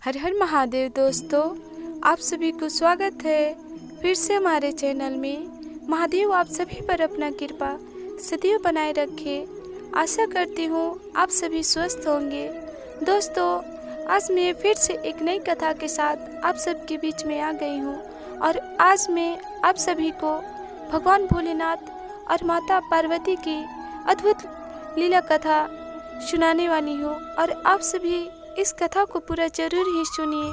हर हर महादेव दोस्तों, आप सभी को स्वागत है फिर से हमारे चैनल में। महादेव आप सभी पर अपना कृपा सदैव बनाए रखे। आशा करती हूँ आप सभी स्वस्थ होंगे। दोस्तों, आज मैं फिर से एक नई कथा के साथ आप सबके बीच में आ गई हूँ और आज मैं आप सभी को भगवान भोलेनाथ और माता पार्वती की अद्भुत लीला कथा सुनाने वाली हूँ और आप सभी इस कथा को पूरा जरूर ही सुनिए।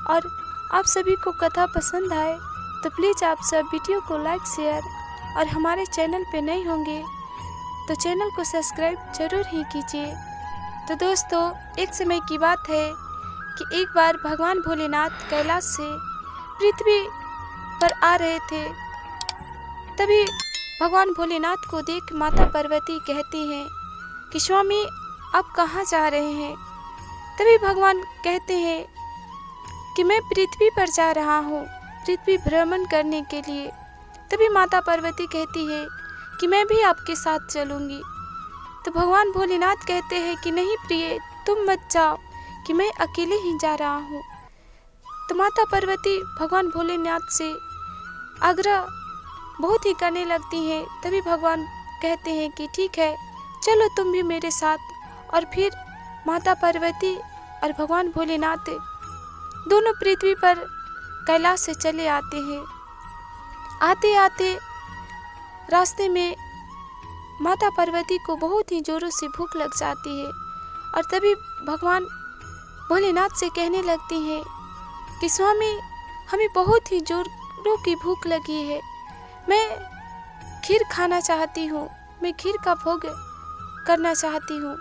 और आप सभी को कथा पसंद आए तो प्लीज़ आप सब वीडियो को लाइक शेयर और हमारे चैनल पे नए होंगे तो चैनल को सब्सक्राइब जरूर ही कीजिए। तो दोस्तों, एक समय की बात है कि एक बार भगवान भोलेनाथ कैलाश से पृथ्वी पर आ रहे थे। तभी भगवान भोलेनाथ को देख माता पार्वती कहती हैं कि स्वामी, आप कहाँ जा रहे हैं? तभी भगवान कहते हैं कि मैं पृथ्वी पर जा रहा हूँ, पृथ्वी भ्रमण करने के लिए। तभी माता पार्वती कहती है कि मैं भी आपके साथ चलूँगी। तो भगवान भोलेनाथ कहते हैं कि नहीं प्रिय, तुम मत जाओ, कि मैं अकेले ही जा रहा हूँ। तो माता पार्वती भगवान भोलेनाथ से आग्रह बहुत ही करने लगती हैं। तभी भगवान कहते हैं कि ठीक है, चलो तुम भी मेरे साथ। और फिर माता पार्वती और भगवान भोलेनाथ दोनों पृथ्वी पर कैलाश से चले आते हैं। आते आते रास्ते में माता पार्वती को बहुत ही जोरों से भूख लग जाती है और तभी भगवान भोलेनाथ से कहने लगती हैं कि स्वामी, हमें बहुत ही जोरों की भूख लगी है, मैं खीर खाना चाहती हूँ, मैं खीर का भोग करना चाहती हूँ।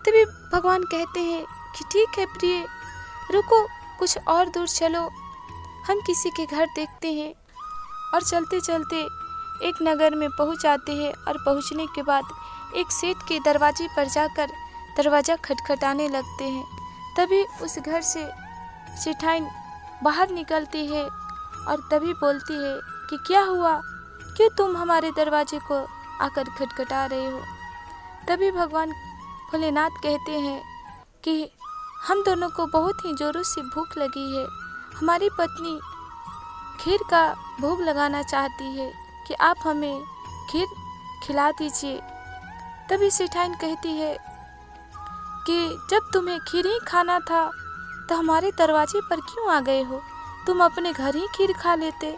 तभी भगवान कहते हैं कि ठीक है प्रिय, रुको, कुछ और दूर चलो, हम किसी के घर देखते हैं। और चलते चलते एक नगर में पहुंच जाते हैं और पहुंचने के बाद एक सेठ के दरवाजे पर जाकर दरवाज़ा खटखटाने लगते हैं। तभी उस घर से सेठाइन बाहर निकलती है और तभी बोलती है कि क्या हुआ, क्यों तुम हमारे दरवाजे को आकर खटखटा रहे हो? तभी भगवान भोलेनाथ कहते हैं कि हम दोनों को बहुत ही ज़ोरों से भूख लगी है, हमारी पत्नी खीर का भोग लगाना चाहती है कि आप हमें खीर खिला दीजिए। तभी सेठाइन कहती है कि जब तुम्हें खीर ही खाना था तो हमारे दरवाजे पर क्यों आ गए हो? तुम अपने घर ही खीर खा लेते।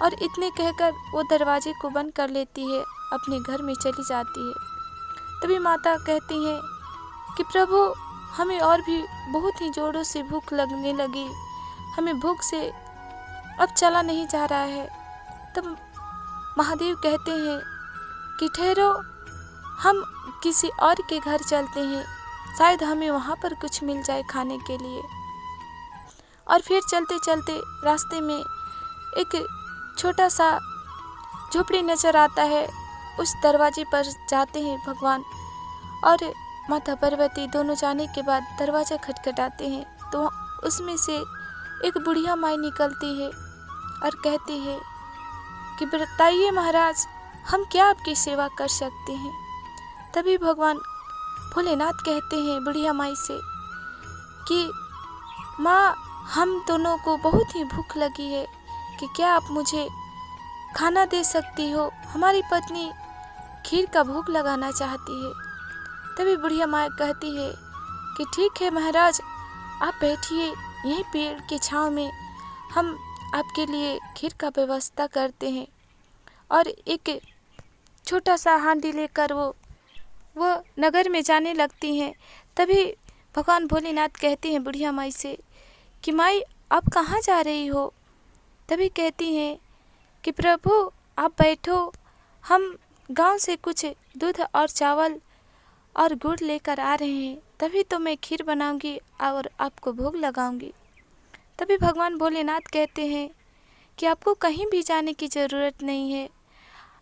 और इतने कहकर वो दरवाजे को बंद कर लेती है, अपने घर में चली जाती है। तभी माता कहती हैं कि प्रभु, हमें और भी बहुत ही जोरों से भूख लगने लगी, हमें भूख से अब चला नहीं जा रहा है। तब महादेव कहते हैं कि ठहरो, हम किसी और के घर चलते हैं, शायद हमें वहाँ पर कुछ मिल जाए खाने के लिए। और फिर चलते चलते रास्ते में एक छोटा सा झोपड़ी नजर आता है। उस दरवाजे पर जाते हैं भगवान और माता पार्वती। दोनों जाने के बाद दरवाज़ा खटखटाते हैं तो उसमें से एक बुढ़िया माई निकलती है और कहती है कि बताइए महाराज, हम क्या आपकी सेवा कर सकते हैं? तभी भगवान भोलेनाथ कहते हैं बुढ़िया माई से कि माँ, हम दोनों को बहुत ही भूख लगी है कि क्या आप मुझे खाना दे सकती हो? हमारी पत्नी खीर का भोग लगाना चाहती है। तभी बुढ़िया माँ कहती है कि ठीक है महाराज, आप बैठिए यहीं पेड़ के छांव में, हम आपके लिए खीर का व्यवस्था करते हैं। और एक छोटा सा हांडी लेकर वो नगर में जाने लगती हैं। तभी भगवान भोलेनाथ कहते हैं बुढ़िया माई से कि माई, आप कहाँ जा रही हो? तभी कहती हैं कि प्रभु, आप बैठो, हम गांव से कुछ दूध और चावल और गुड़ लेकर आ रहे हैं, तभी तो मैं खीर बनाऊंगी और आपको भोग लगाऊंगी। तभी भगवान भोलेनाथ कहते हैं कि आपको कहीं भी जाने की ज़रूरत नहीं है,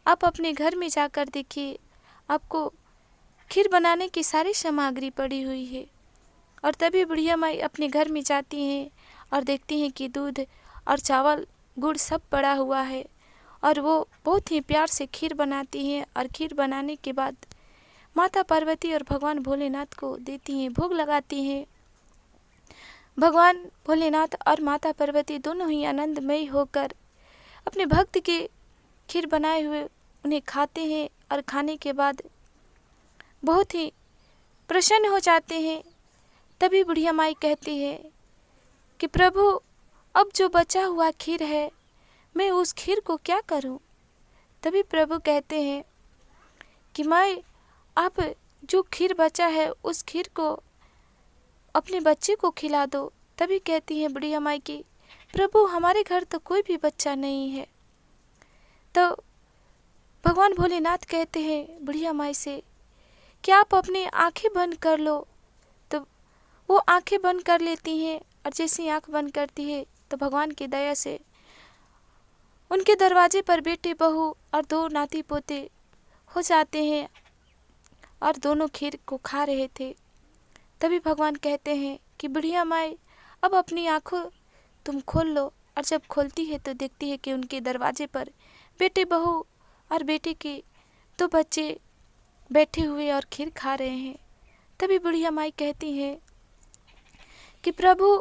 आप अपने घर में जाकर देखिए, आपको खीर बनाने की सारी सामग्री पड़ी हुई है। और तभी बुढ़िया माई अपने घर में जाती हैं और देखती हैं कि दूध और चावल गुड़ सब पड़ा हुआ है और वो बहुत ही प्यार से खीर बनाती हैं। और खीर बनाने के बाद माता पार्वती और भगवान भोलेनाथ को देती हैं, भोग लगाती हैं। भगवान भोलेनाथ और माता पार्वती दोनों ही आनंदमयी होकर अपने भक्त के खीर बनाए हुए उन्हें खाते हैं और खाने के बाद बहुत ही प्रसन्न हो जाते हैं। तभी बुढ़िया माई कहती है कि प्रभु, अब जो बचा हुआ खीर है मैं उस खीर को क्या करूं? तभी प्रभु कहते हैं कि माई, आप जो खीर बचा है उस खीर को अपने बच्चे को खिला दो। तभी कहती है बुढ़िया माई की प्रभु, हमारे घर तो कोई भी बच्चा नहीं है। तो भगवान भोलेनाथ कहते हैं बुढ़िया माई से कि आप अपनी आंखें बंद कर लो। तो वो आंखें बंद कर लेती हैं और जैसी आंख बंद करती है तो भगवान की दया से उनके दरवाजे पर बेटे बहू और 2 नाती पोते हो जाते हैं और दोनों खीर को खा रहे थे। तभी भगवान कहते हैं कि बुढ़िया माई, अब अपनी आंखों तुम खोल लो। और जब खोलती है तो देखती है कि उनके दरवाजे पर बेटे बहू और बेटे के 2 बच्चे बैठे हुए और खीर खा रहे हैं। तभी बुढ़िया माई कहती है कि प्रभु,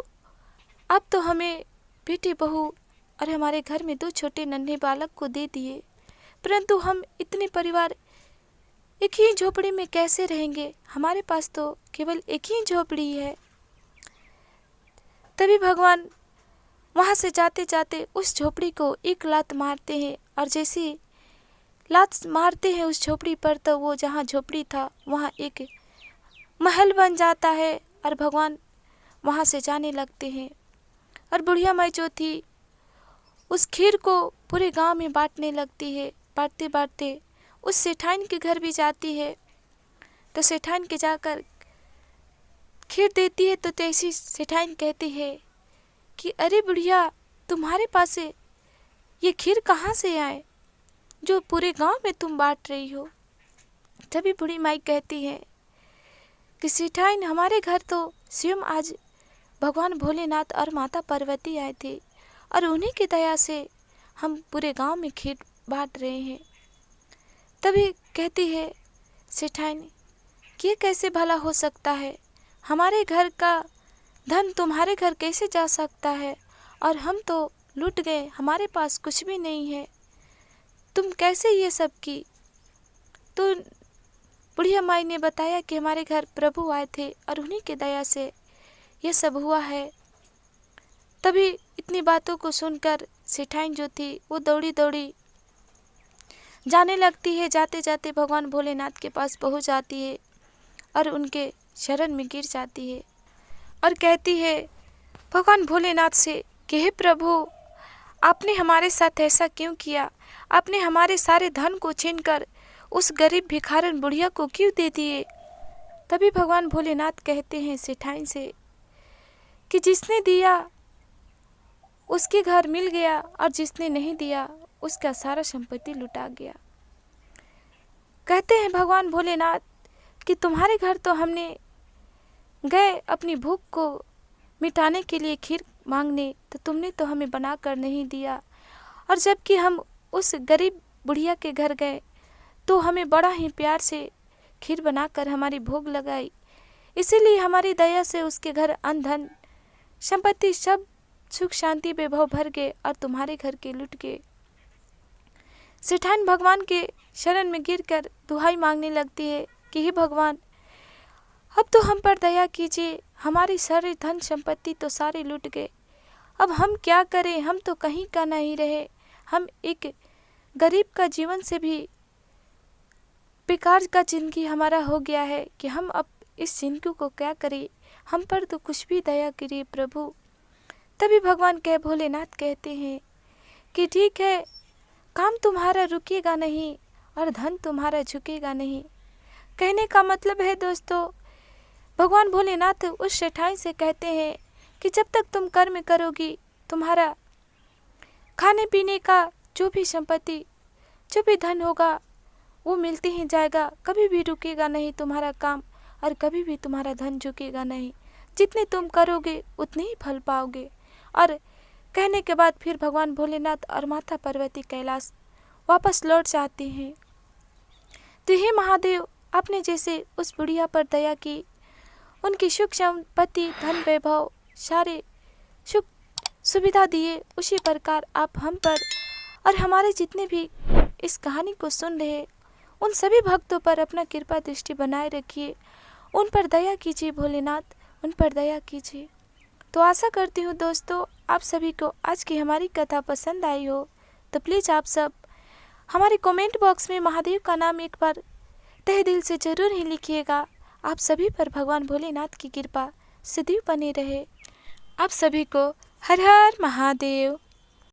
अब तो हमें बेटे बहू और हमारे घर में 2 छोटे नन्हे बालक को दे दिए, परंतु हम इतने परिवार एक ही झोपड़ी में कैसे रहेंगे? हमारे पास तो केवल एक ही झोपड़ी है। तभी भगवान वहां से जाते जाते उस झोपड़ी को एक लात मारते हैं और जैसे लात मारते हैं उस झोपड़ी पर तो वो जहाँ झोपड़ी था वहाँ एक महल बन जाता है और भगवान वहाँ से जाने लगते हैं। और बुढ़िया माई जो थी उस खीर को पूरे गांव में बांटने लगती है। बांटते बांटते उस सेठान के घर भी जाती है। तो सेठान के जाकर खीर देती है तो तैसी सेठान कहती है कि अरे बुढ़िया, तुम्हारे पास से ये खीर कहाँ से आए जो पूरे गांव में तुम बांट रही हो? तभी बूढ़ी माई कहती है कि सेठान, हमारे घर तो स्वयं आज भगवान भोलेनाथ और माता पार्वती आए थे और उन्हीं की दया से हम पूरे गांव में खीर बांट रहे हैं। तभी कहती है सेठान कि ये कैसे भला हो सकता है? हमारे घर का धन तुम्हारे घर कैसे जा सकता है? और हम तो लूट गए, हमारे पास कुछ भी नहीं है, तुम कैसे ये सब की? तो बुढ़िया माई ने बताया कि हमारे घर प्रभु आए थे और उन्हीं की दया से ये सब हुआ है। तभी इतनी बातों को सुनकर सेठान जो थी वो दौड़ी दौड़ी जाने लगती है। जाते जाते भगवान भोलेनाथ के पास पहुंच जाती है और उनके शरण में गिर जाती है और कहती है भगवान भोलेनाथ से कि हे प्रभु, आपने हमारे साथ ऐसा क्यों किया? आपने हमारे सारे धन को छीनकर उस गरीब भिखारन बुढ़िया को क्यों दे दिए? तभी भगवान भोलेनाथ कहते हैं सेठान से कि जिसने दिया उसके घर मिल गया और जिसने नहीं दिया उसका सारा संपत्ति लुटा गया। कहते हैं भगवान भोलेनाथ कि तुम्हारे घर तो हमने गए अपनी भूख को मिटाने के लिए खीर मांगने, तो तुमने तो हमें बना कर नहीं दिया। और जबकि हम उस गरीब बुढ़िया के घर गए तो हमें बड़ा ही प्यार से खीर बनाकर हमारी भोग लगाई, इसीलिए हमारी दया से उसके घर अन्न धन संपत्ति सब सुख शांति वैभव भर गए और तुम्हारे घर के लुट गए। सेठान भगवान के शरण में गिरकर दुहाई मांगने लगती है कि हे भगवान, अब तो हम पर दया कीजिए, हमारी सारी धन संपत्ति तो सारे लूट गए, अब हम क्या करें? हम तो कहीं का नहीं रहे, हम एक गरीब का जीवन से भी बेकार का जिंदगी हमारा हो गया है कि हम अब इस जिंदगी को क्या करें? हम पर तो कुछ भी दया करिए प्रभु। तभी भगवान भोलेनाथ कहते हैं कि ठीक है, काम तुम्हारा रुकेगा नहीं और धन तुम्हारा झुकेगा नहीं। कहने का मतलब है दोस्तों, भगवान भोलेनाथ उस सेठान से कहते हैं कि जब तक तुम कर्म करोगी तुम्हारा खाने पीने का जो भी संपत्ति जो भी धन होगा वो मिलते ही जाएगा, कभी भी रुकेगा नहीं तुम्हारा काम और कभी भी तुम्हारा धन झुकेगा नहीं। जितने तुम करोगे उतने ही फल पाओगे। और कहने के बाद फिर भगवान भोलेनाथ और माता पार्वती कैलाश वापस लौट जाते हैं। तो हे महादेव, आपने जैसे उस बुढ़िया पर दया की, उनकी सुख संपत्ति धन वैभव सारे सुख सुविधा दिए, उसी प्रकार आप हम पर और हमारे जितने भी इस कहानी को सुन रहे उन सभी भक्तों पर अपना कृपा दृष्टि बनाए रखिए। उन पर दया कीजिए भोलेनाथ, उन पर दया कीजिए। तो आशा करती हूँ दोस्तों आप सभी को आज की हमारी कथा पसंद आई हो। तो प्लीज़ आप सब हमारे कमेंट बॉक्स में महादेव का नाम एक बार तहे दिल से ज़रूर ही लिखिएगा। आप सभी पर भगवान भोलेनाथ की कृपा सदैव बने रहे। आप सभी को हर हर महादेव।